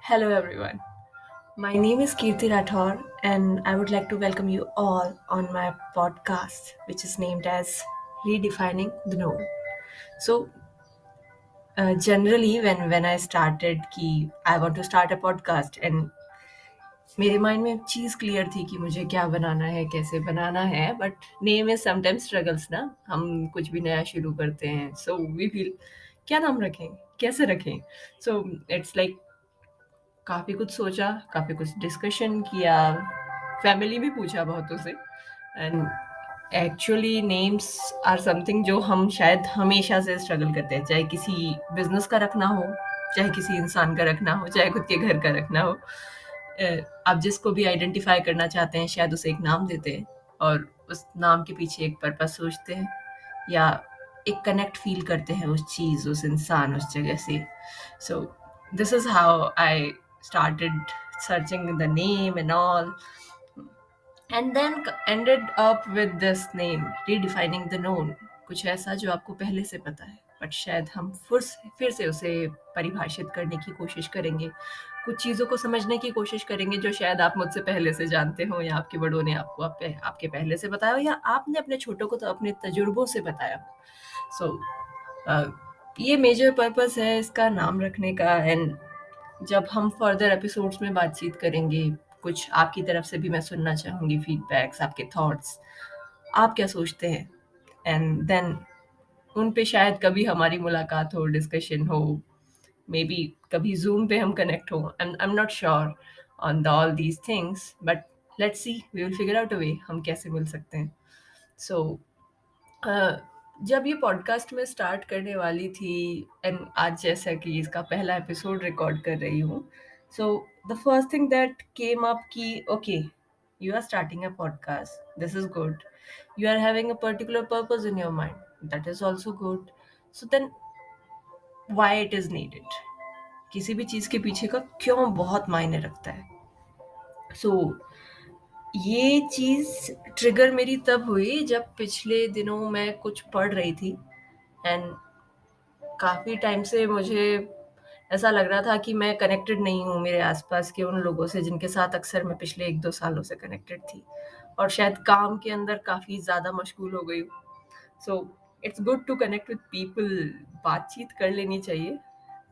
Hello, everyone. My name is Kirti Rathore, and I would like to welcome you all on my podcast, which is named as Redefining the Norm. So, generally, when I started कि I want to start a podcast, and मेरे mind में एक चीज़ clear थी कि मुझे क्या बनाना है, कैसे बनाना है, but name is sometimes struggles ना। हम कुछ भी नया शुरू करते हैं, सो वी फील क्या नाम रखें, कैसे रखें। सो इट्स लाइक काफ़ी कुछ सोचा, काफ़ी कुछ डिस्कशन किया, फैमिली भी पूछा बहुतों से। And actually names are something जो हम शायद हमेशा से स्ट्रगल करते हैं, चाहे किसी बिजनेस का रखना हो, चाहे किसी इंसान का रखना हो, चाहे खुद के घर का रखना हो। आप जिसको भी आइडेंटिफाई करना चाहते हैं शायद उसे एक नाम देते हैं और उस नाम के पीछे एक पर्पस सोचते हैं या एक कनेक्ट फील करते हैं उस चीज़, उस इंसान, उस जगह से। So this is how I started searching the name and all, and then ended up with this name, redefining the known. कुछ ऐसा जो आपको पहले से पता है, बट शायद हम फिर से उसे परिभाषित करने की कोशिश करेंगे, कुछ चीज़ों को समझने की कोशिश करेंगे जो शायद आप मुझसे पहले से जानते हो या आपके बड़ों ने आपको आपके पहले से बताया हो या आपने अपने छोटों को तो अपने तजुर्बों से बताया हो। ये मेजर पर्पस है इसका नाम रखने का। एंड जब हम फर्दर एपिसोड्स में बातचीत करेंगे, कुछ आपकी तरफ से भी मैं सुनना चाहूँगी फीडबैक्स, आपके थॉट्स, आप क्या सोचते हैं? एंड देन उन पे शायद कभी हमारी मुलाकात हो, डिस्कशन हो, मे बी कभी ज़ूम पे हम कनेक्ट हो। I am not sure on the all these things, but let's see, we will figure out a way हम कैसे मिल सकते हैं। सो जब ये पॉडकास्ट मैं स्टार्ट करने वाली थी एंड आज जैसा कि इसका पहला एपिसोड रिकॉर्ड कर रही हूँ, so the first thing that came up कि okay, you are starting a podcast, this is good, you are having a particular purpose in your mind, that is also good. So then why it is needed, किसी भी चीज़ के पीछे का क्यों बहुत मायने रखता है। सो ये चीज़ ट्रिगर मेरी तब हुई जब पिछले दिनों मैं कुछ पढ़ रही थी एंड काफ़ी टाइम से मुझे ऐसा लग रहा था कि मैं कनेक्टेड नहीं हूँ मेरे आसपास के उन लोगों से जिनके साथ अक्सर मैं पिछले 1-2 सालों से कनेक्टेड थी, और शायद काम के अंदर काफ़ी ज़्यादा मशगूल हो गई हूँ। So it's good to connect with people, बातचीत कर लेनी चाहिए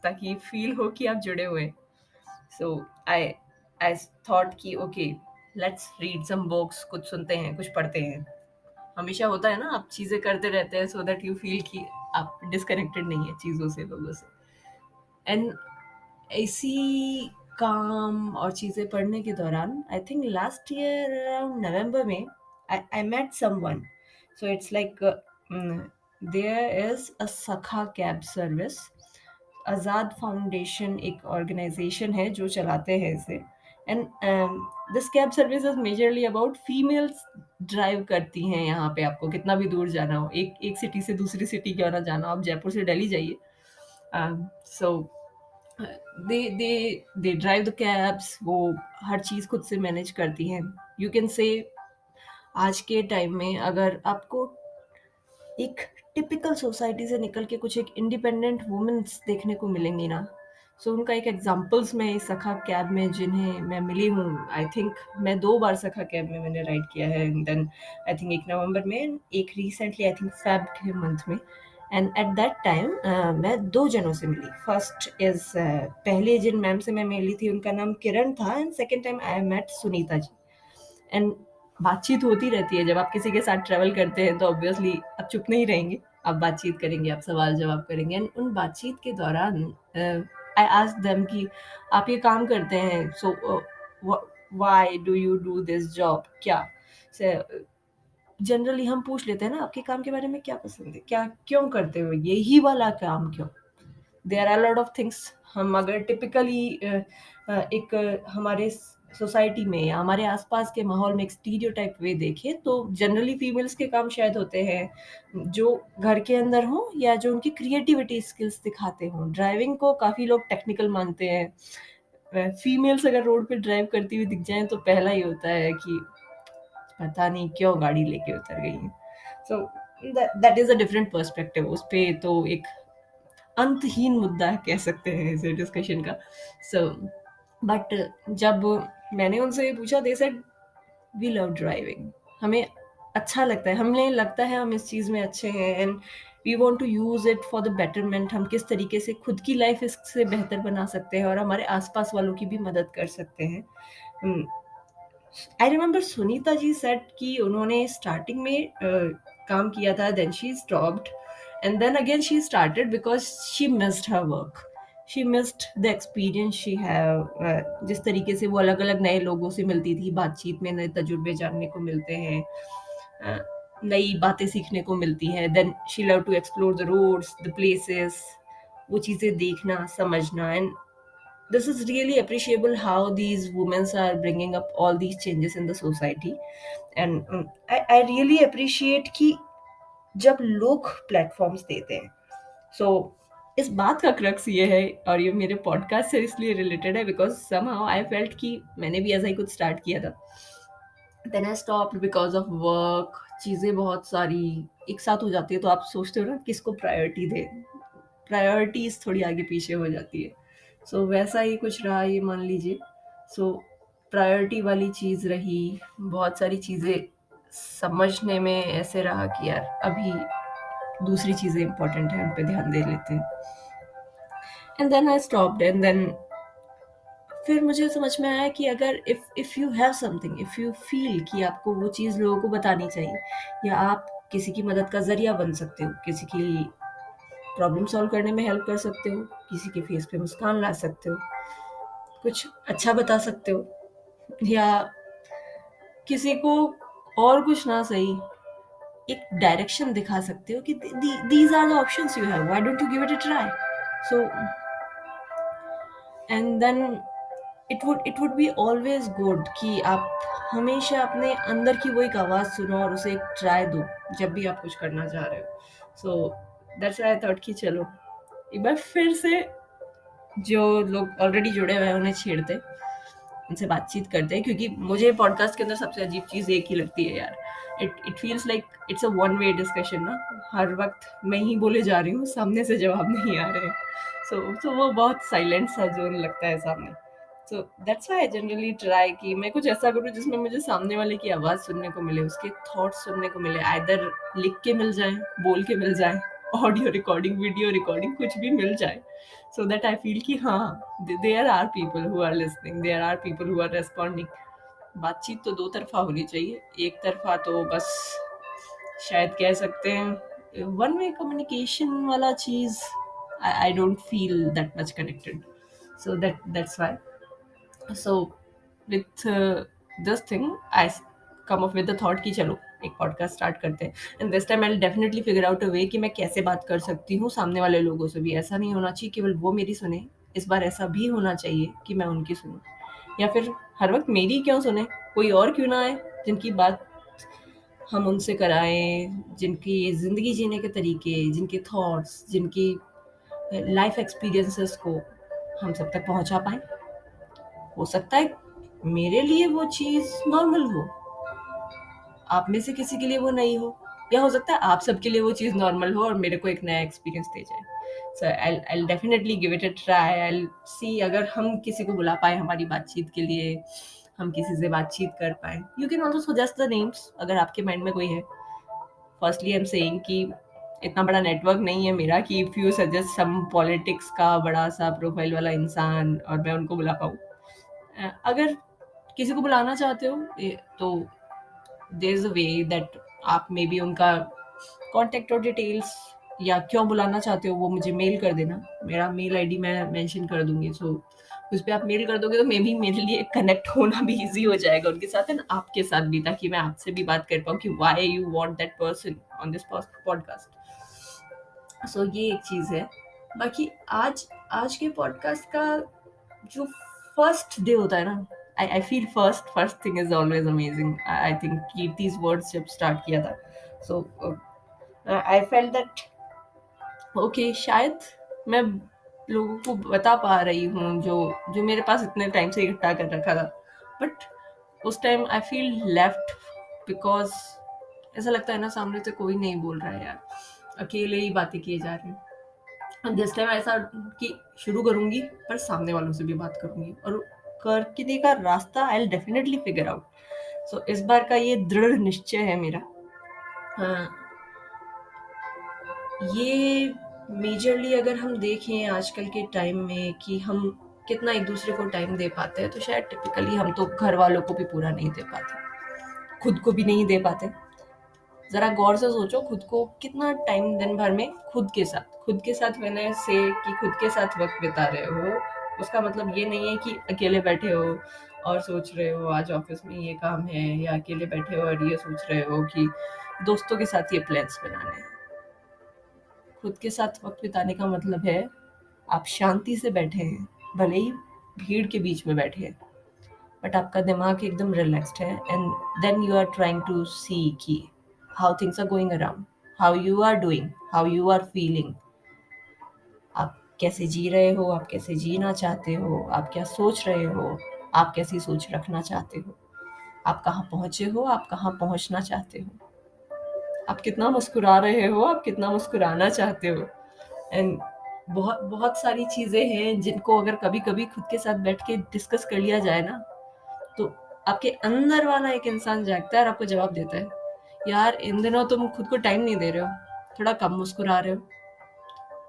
ताकि फ़ील हो कि आप जुड़े हुए हैं। सो आई आई थॉट कि okay, let's read some books, कुछ सुनते हैं, कुछ पढ़ते हैं। हमेशा होता है ना, आप चीज़ें करते रहते हैं सो दैट यू फ़ील कि आप डिस्कनेक्टेड नहीं है चीज़ों से, लोगों से। एंड ऐसी काम और चीज़ें पढ़ने के दौरान I think last year around November में I met someone. So it's like there is a Sakha cab service. Azad foundation एक ऑर्गेनाइजेशन है जो चलाते हैं इसे। And this cab service is majorly about females drive करती हैं यहाँ पे, आपको कितना भी दूर जाना हो, एक एक सिटी से दूसरी सिटी क्यों ना जाना हो, आप जयपुर से दिल्ली जाइए। सो दे ड्राइव द कैब्स, वो हर चीज़ खुद से मैनेज करती हैं। यू कैन से आज के टाइम में अगर आपको एक टिपिकल सोसाइटी से निकल के कुछ एक इंडिपेंडेंट वुमेन्स देखने को मिलेंगी ना, सो उनका एक एग्जांपल्स मैं इस सखा कैब में जिन्हें मैं मिली हूँ, आई थिंक मैं 2 बार सखा कैब में मैंने राइड किया है। एंड देन आई थिंक एक नवंबर में, एक रिसेंटली आई थिंक फेब के मंथ में। एंड एट दैट टाइम मैं 2 जनों से मिली। फर्स्ट इज़ पहले जिन मैम से मैं मिली थी उनका नाम किरण था, and second time I met Sunita ji. And बातचीत होती रहती है, जब आप किसी के साथ ट्रैवल करते हैं तो ऑब्वियसली आप चुप नहीं रहेंगे, आप बातचीत करेंगे, आप सवाल जवाब करेंगे। एंड उन बातचीत के दौरान आई आस्क्ड देम कि आप ये काम करते हैं, so why do you do this job, क्या से जनरली हम पूछ लेते हैं ना, आपके काम के बारे में क्या पसंद है, क्या क्यों करते हो यही वाला काम, क्यों। There are lot of things. हम अगर टिपिकली एक हमारे सोसाइटी में या हमारे आसपास के माहौल में एक स्टीरियोटाइप वे देखें तो जनरली फीमेल्स के काम शायद होते हैं जो घर के अंदर हों या जो उनकी क्रिएटिविटी स्किल्स दिखाते हों। ड्राइविंग को काफ़ी लोग टेक्निकल मानते हैं। फीमेल्स अगर रोड पे ड्राइव करती हुई दिख जाएं तो पहला ही होता है कि पता नहीं क्यों गाड़ी लेके उतर गई हैं। So that is a different perspective, उस पे तो एक अंतहीन मुद्दा कह सकते हैं इसे डिस्कशन का। सो बट जब मैंने उनसे ये पूछा, they said we love driving, हमें अच्छा लगता है, हमें लगता है हम इस चीज़ में अच्छे हैं and we want to use it for the betterment, हम किस तरीके से खुद की लाइफ इससे बेहतर बना सकते हैं और हमारे आसपास वालों की भी मदद कर सकते हैं। I remember Sunita ji said कि उन्होंने स्टार्टिंग में काम किया था, then she stopped and then again she started because she missed her work, she missed the experience she have, जिस तरीके से वो अलग अलग नए लोगों से मिलती थी, बातचीत में नए तजुर्बे जानने को मिलते हैं, नई बातें सीखने को मिलती है, then she love to explore the roads, the places, वो चीज़ें देखना समझना, and this is really appreciable how these women are bringing up all these changes in the society. And I really appreciate कि जब लोग प्लेटफॉर्म्स देते हैं, सो इस बात का क्रक्स ये है, और ये मेरे पॉडकास्ट से इसलिए रिलेटेड है बिकॉज somehow आई फेल्ट कि मैंने भी ऐसा ही कुछ स्टार्ट किया था, then I stopped because of work, चीज़ें बहुत सारी एक साथ हो जाती है, तो आप सोचते हो ना किसको प्रायोरिटी दे, प्रायोरिटीज़ थोड़ी आगे पीछे हो जाती है। सो वैसा ही कुछ रहा, ये मान लीजिए। सो प्रायोरिटी वाली चीज़ रही, बहुत सारी चीज़ें समझने में ऐसे रहा कि यार अभी दूसरी चीज़ें इम्पोर्टेंट हैं, उन पे ध्यान दे लेते हैं। And then I stopped and then फिर मुझे समझ में आया कि अगर if you have something, if you feel कि आपको वो चीज़ लोगों को बतानी चाहिए, या आप किसी की मदद का ज़रिया बन सकते हो, किसी की प्रॉब्लम सॉल्व करने में हेल्प कर सकते हो, किसी के फेस पे मुस्कान ला सकते हो, कुछ अच्छा बता सकते हो, या किसी को और कुछ ना सही एक डायरेक्शन दिखा सकते हो कि these are the options you have, why don't you give it a try. So and then it would be always good कि आप हमेशा अपने अंदर की वो एक आवाज़ सुनो और उसे एक ट्राई दो जब भी आप कुछ करना चाह रहे हो। So that's why I thought कि चलो एक बार फिर से जो लोग ऑलरेडी जुड़े हुए हैं उन्हें छेड़ते, उनसे बातचीत करते हैं, क्योंकि मुझे पॉडकास्ट के अंदर सबसे अजीब चीज़ एक ही लगती है यार, it feels like it's a one way discussion ना, हर वक्त मैं ही बोले जा रही हूँ, सामने से जवाब नहीं आ रहे हैं। सो वो बहुत साइलेंट सा जोन लगता है सामने। So that's why I generally try कि मैं कुछ ऐसा करूँ जिसमें मुझे सामने वाले की आवाज़ सुनने को मिले, उसके थॉट्स सुनने को मिले, आइदर लिख के मिल जाए, बोल के मिल जाए, ऑडियो रिकॉर्डिंग, वीडियो रिकॉर्डिंग, कुछ भी मिल जाए, so that I feel कि हाँ there are people who are listening, there are people who are responding। बातचीत तो दो तरफा होनी चाहिए, एक तरफा तो बस शायद कह सकते हैं वन वे कम्युनिकेशन वाला चीज़, I don't feel that much connected, so that's why। So with this thing I come up with the thought कि चलो एक पॉडकास्ट स्टार्ट करते हैं, and this time I will definitely figure out a way कि मैं कैसे बात कर सकती हूँ सामने वाले लोगों से भी, ऐसा नहीं होना चाहिए केवल वो मेरी सुने, इस बार ऐसा भी होना चाहिए कि मैं उनकी सुनूं, या फिर हर वक्त मेरी क्यों सुने, कोई और क्यों ना आए जिनकी बात हम उनसे कराएं, जिनकी ज़िंदगी जीने के तरीके, जिनके थॉट्स, जिनकी लाइफ एक्सपीरियंसेस को हम सब तक पहुंचा पाएं। हो सकता है मेरे लिए वो चीज़ नॉर्मल हो, आप में से किसी के लिए वो नहीं हो, या हो सकता है आप सबके लिए वो चीज़ नॉर्मल हो और मेरे को एक नया एक्सपीरियंस दे जाए। So I definitely give it a try, I see अगर हम किसी को बुला पाए हमारी बातचीत के लिए, हम किसी से बातचीत कर पाए। You can also suggest the names अगर आपके माइंड में कोई है। फर्स्टली आई एम सेइंग कि इतना बड़ा नेटवर्क नहीं है मेरा कि if you suggest some politics का बड़ा सा प्रोफाइल वाला इंसान और मैं उनको बुला पाऊँ। अगर किसी को बुलाना चाहते हो तो there is a way that आप मे बी उनका कॉन्टैक्ट और डिटेल्स, या क्यों बुलाना चाहते हो वो मुझे मेल कर देना, मेरा मेल आईडी मैं मेंशन कर दूँगी। सो उस पे आप मेल कर दोगे तो मे बी मेरे लिए कनेक्ट होना भी ईज़ी हो जाएगा उनके साथ एंड आपके साथ भी, ताकि मैं आपसे भी बात कर पाऊँ कि why you want that person on this podcast. So ये एक चीज़ है। बाकी आज आज के पॉडकास्ट का जो फर्स्ट डे होता है ना, I feel first thing is always amazing. I think Kirti's words जब स्टार्ट किया था, so I felt that okay शायद मैं लोगों को बता पा रही हूँ जो जो मेरे पास इतने टाइम से इकट्ठा कर रखा था, बट उस time I feel left because ऐसा लगता है ना सामने से कोई नहीं बोल रहा है यार, अकेले ही बातें किए जा रहे हैं। दिस टाइम ऐसा कि शुरू करूँगी पर सामने वालों से भी बात करूँगी, और करने का रास्ता I will definitely figure out. So इस बार का ये दृढ़ निश्चय है मेरा। हाँ, ये मेजरली अगर हम देखें आजकल के टाइम में कि हम कितना एक दूसरे को टाइम दे पाते हैं, तो शायद टिपिकली हम तो घर वालों को भी पूरा नहीं दे पाते, खुद को भी नहीं दे पाते। जरा गौर से सोचो, खुद को कितना टाइम दिन भर में खुद के साथ मैंने से कि खुद के साथ वक्त बिता रहे हो, उसका मतलब ये नहीं है कि अकेले बैठे हो और सोच रहे हो आज ऑफिस में ये काम है, या अकेले बैठे हो और ये सोच रहे हो कि दोस्तों के साथ ये प्लान्स बनाने हैं। खुद के साथ वक्त बिताने का मतलब है आप शांति से बैठे हैं, भले ही भीड़ के बीच में बैठे हैं, बट आपका दिमाग एकदम रिलैक्स्ड है, and then you are trying to see कि how things are going around, how you are doing, how you are feeling, आप कैसे जी रहे हो, आप कैसे जीना चाहते हो, आप क्या सोच रहे हो, आप कैसी सोच रखना चाहते हो, आप कहाँ पहुंचे हो, आप कहाँ पहुंचना चाहते हो, आप कितना मुस्कुरा रहे हो, आप कितना मुस्कुराना चाहते हो। एंड बहुत बहुत सारी चीज़ें हैं जिनको अगर कभी-कभी खुद के साथ बैठ के डिस्कस कर लिया जाए ना, तो आपके अंदर वाला एक इंसान जागता है और आपको जवाब देता है, यार इन दिनों तुम खुद को टाइम नहीं दे रहे हो, थोड़ा कम मुस्कुरा रहे हो।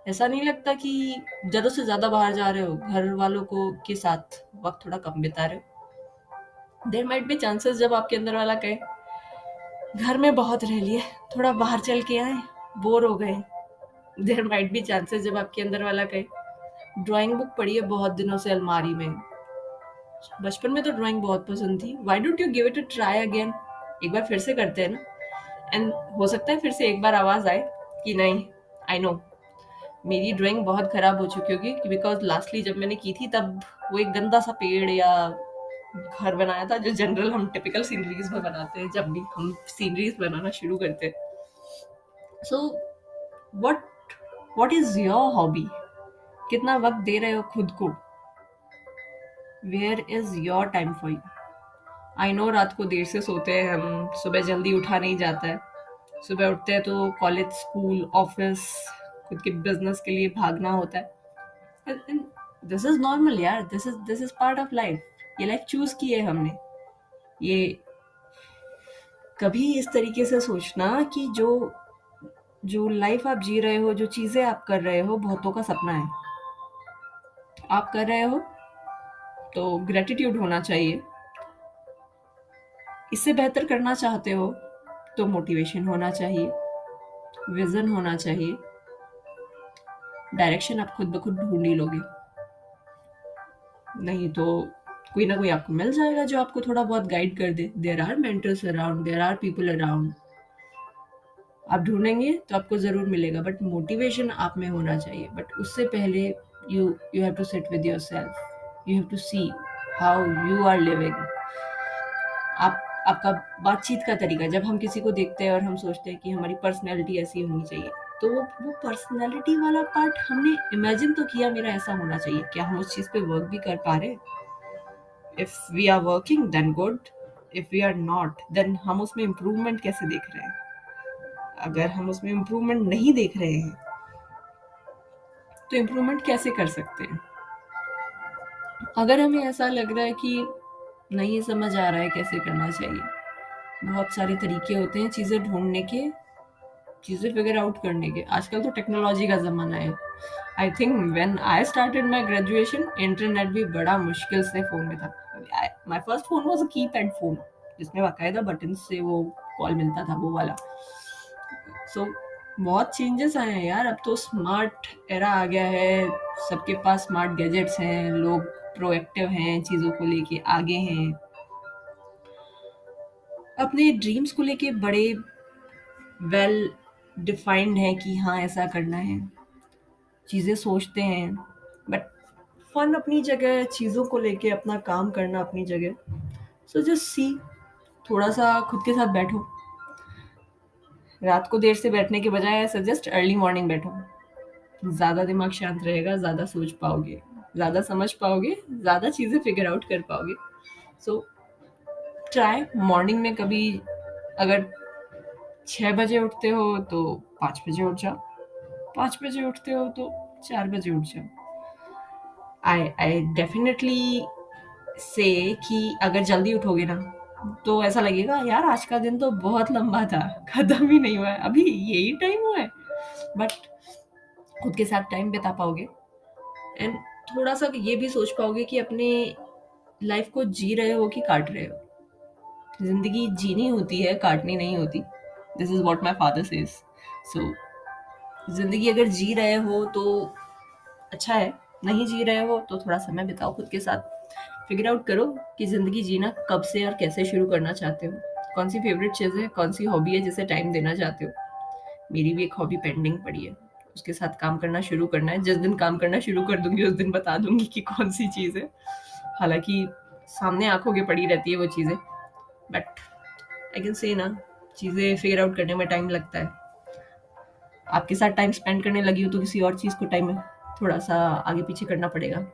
ऐसा नहीं लगता कि ज़रूरत से ज़्यादा बाहर जा रहे हो, घर वालों को के साथ वक़्त थोड़ा कम बिता रहे हो? देयर माइट बी चांसेस जब आपके अंदर वाला कहे, घर में बहुत रह लिए, थोड़ा बाहर चल के आएँ, बोर हो गए। देयर माइट बी चांसेस जब आपके अंदर वाला कहे, ड्राइंग बुक पड़ी है बहुत दिनों से अलमारी में, बचपन में तो ड्राइंग बहुत पसंद थी, why don't you give it a try again, एक बार फिर से करते हैं ना। एंड हो सकता है फिर से एक बार आवाज़ आए कि नहीं, आई नो मेरी ड्राइंग बहुत खराब हो चुकी होगी, बिकॉज़ लास्टली जब मैंने की थी तब वो एक गंदा सा पेड़ या घर बनाया था, जो जनरल हम टिपिकल सीनरीज़ में बनाते हैं जब भी हम सीनरीज़ बनाना शुरू करते हैं। So what what is your hobby? कितना वक़्त दे रहे हो खुद को? Where is your time for you? I know रात को देर से सोते हैं हम, सुबह जल्दी उठा नहीं जाता है। सुबह उठते हैं तो कॉलेज, स्कूल, ऑफ़िस, खुद के बिज़नेस के लिए भागना होता है। एंड दिस इज़ नॉर्मल यार, this is part of life. ये लाइफ़ चूज़ की है हमने। ये कभी इस तरीके से सोचना कि जो जो लाइफ़ आप जी रहे हो, जो चीज़ें आप कर रहे हो, बहुतों का सपना है। आप कर रहे हो तो ग्रैटिट्यूड होना चाहिए। इससे बेहतर करना चाहते हो तो मोटिवेशन होना चाहिए, विज़न होना चाहिए, डायरेक्शन आप खुद ब खुद ढूँढ ही लोगे। नहीं तो कोई ना कोई आपको मिल जाएगा जो आपको थोड़ा बहुत गाइड कर दे। There are mentors around, there are people around. आप ढूँढेंगे तो आपको ज़रूर मिलेगा, बट मोटिवेशन आप में होना चाहिए। बट उससे पहले you you have to sit with yourself. You have to see how you are living. आप आपका बातचीत का तरीका, जब हम किसी को देखते हैं और हम सोचते हैं कि हमारी पर्सनैलिटी ऐसी होनी चाहिए, तो वो पर्सनैलिटी वाला पार्ट हमने इमेजिन तो किया मेरा ऐसा होना चाहिए। क्या हम उस चीज़ पे वर्क भी कर पा रहे हैं? If we are working then good, if we are not then हम उसमें इम्प्रूवमेंट कैसे देख रहे हैं? अगर हम उसमें इम्प्रूवमेंट नहीं देख रहे हैं तो इम्प्रूवमेंट कैसे कर सकते हैं? अगर हमें ऐसा लग रहा है कि नहीं समझ आ रहा है कैसे करना चाहिए, बहुत सारे तरीके होते हैं चीज़ें ढूंढने के, चीज़ें फिगर आउट करने के। आजकल तो टेक्नोलॉजी का ज़माना है। I think when I started my graduation, internet भी बड़ा मुश्किल से फ़ोन में था। My first phone was a keypad phone, जिसमें बाकायदा बटन से वो कॉल मिलता था, वो वाला। सो बहुत चेंजेस आए हैं यार, अब तो स्मार्ट एरा आ गया है, सबके पास स्मार्ट गैजेट्स हैं, लोग प्रोएक्टिव हैं, चीज़ों को लेके आगे हैं, अपने ड्रीम्स को लेके बड़े वेल डिफाइंड हैं कि हाँ ऐसा करना है, चीज़ें सोचते हैं। बट फन अपनी जगह, चीज़ों को लेके अपना काम करना अपनी जगह। सो जस्ट सी, थोड़ा सा खुद के साथ बैठो। रात को देर से बैठने के बजाय सजेस्ट अर्ली मॉर्निंग बैठो। ज़्यादा दिमाग शांत रहेगा, ज़्यादा सोच पाओगे, ज़्यादा समझ पाओगे, ज़्यादा चीज़ें फिगर आउट कर पाओगे। सो ट्राई मॉर्निंग में, कभी अगर 6 बजे उठते हो तो 5 बजे उठ जाओ, 5 बजे उठते हो तो 4 बजे उठ जाओ। आई डेफिनेटली से कि अगर जल्दी उठोगे ना, तो ऐसा लगेगा यार आज का दिन तो बहुत लंबा था, खत्म ही नहीं हुआ है, अभी यही टाइम हुआ है। बट खुद के साथ टाइम बिता पाओगे एंड थोड़ा सा ये भी सोच पाओगे कि अपने लाइफ को जी रहे हो कि काट रहे हो। जिंदगी जीनी होती है, काटनी नहीं होती। This is what my father says. So जिंदगी अगर जी रहे हो तो अच्छा है, नहीं जी रहे हो तो थोड़ा समय बिताओ खुद के साथ। फिगर आउट करो कि ज़िंदगी जीना कब से और कैसे शुरू करना चाहते हो। कौन सी फेवरेट चीज़ है, कौन सी हॉबी है जिसे टाइम देना चाहते हो। मेरी भी एक हॉबी पेंडिंग पड़ी है, उसके साथ काम करना शुरू करना है। जिस दिन काम करना शुरू कर दूंगी उस दिन बता दूंगी कि कौन सी चीज़ है। हालांकि सामने आंखों के पड़ी रहती है वो चीज़ें, बट आई कैन से ना, चीज़ें फिगर आउट करने में टाइम लगता है। आपके साथ टाइम स्पेंड करने लगी हूँ तो किसी और चीज़ को टाइम थोड़ा सा आगे पीछे करना पड़ेगा।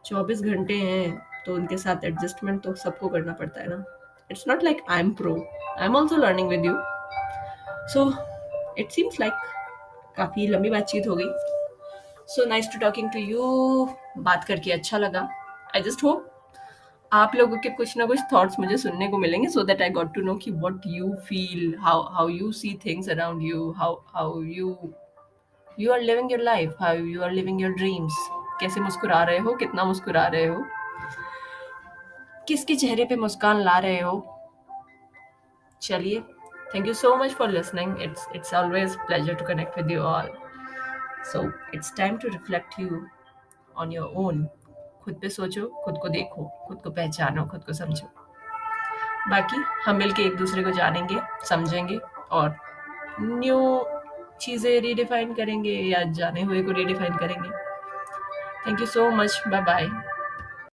24 घंटे हैं तो उनके साथ एडजस्टमेंट तो सबको करना पड़ता है ना। It's not like I am pro, I am also learning with you. So it seems like काफ़ी लंबी बातचीत हो गई। So nice to talking to you. बात करके अच्छा लगा। आई जस्ट होप आप लोगों के कुछ ना कुछ थॉट्स मुझे सुनने को मिलेंगे, so that I got to know कि what you feel, how you see things around you, how you are living your life, how you are living your dreams. कैसे मुस्कुरा रहे हो, कितना मुस्कुरा रहे हो, किसके चेहरे पे मुस्कान ला रहे हो। चलिए, thank you so much for listening. It's always pleasure to connect with you all. So it's time to reflect you on your own. खुद पे सोचो, खुद को देखो, खुद को पहचानो, खुद को समझो। बाकी हम मिलके एक दूसरे को जानेंगे, समझेंगे और न्यू चीज़ें रीडिफाइन करेंगे या जाने हुए को रीडिफाइन करेंगे। Thank you so much. Bye bye.